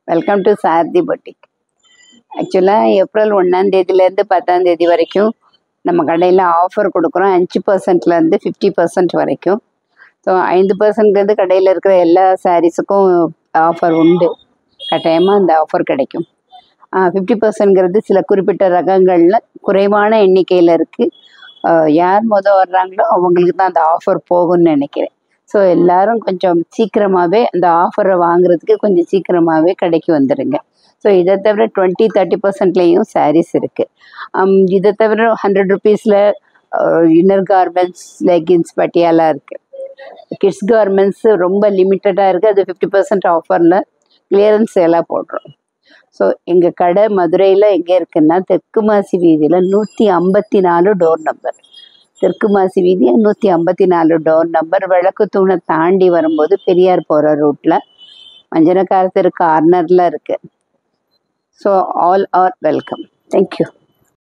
Welcome to Sarathi boutique. ஆக்சுவலாக April 1ஆம் தேதியிலேருந்து 10ஆம் தேதி வரைக்கும் நம்ம கடையில் ஆஃபர் கொடுக்குறோம். 5%லேருந்து 50% வரைக்கும். ஸோ 5%ங்கிறது கடையில் இருக்கிற எல்லா சாரீஸுக்கும் ஆஃபர் உண்டு. கட்டாயமாக அந்த ஆஃபர் கிடைக்கும். 50%ங்கிறது சில குறிப்பிட்ட ரகங்களில் குறைவான எண்ணிக்கையில் இருக்குது. யார் வர்றாங்களோ அவங்களுக்கு தான் அந்த ஆஃபர் போகும்னு நினைக்கிறேன். ஸோ எல்லோரும் கொஞ்சம் சீக்கிரமாகவே அந்த ஆஃபரை வாங்குறதுக்கு கொஞ்சம் சீக்கிரமாகவே கடைக்கு வந்துடுங்க. ஸோ இதை தவிர 20-30%லேயும் சாரீஸ் இருக்குது. இதை தவிர 100 ருபீஸில் இன்னர் கார்மெண்ட்ஸ், லெகின்ஸ், பட்டியாலா இருக்குது. கிட்ஸ் கார்மெண்ட்ஸு ரொம்ப லிமிட்டடாக இருக்குது. அது 50% ஆஃபரில் கிளியரன்ஸ் சேலாக போடுறோம். ஸோ எங்கள் கடை மதுரையில் எங்கே இருக்குன்னா தெற்கு மாசி வீதியில் 154 டோர் நம்பர். தெற்கு மாசி வீதி 154 டோர் நம்பர். விளக்கு தூணை தாண்டி வரும்போது பெரியார் போகிற ரூட்டில் மஞ்சனக்கார தெரு கார்னரில் இருக்குது. So all are welcome. Thank you.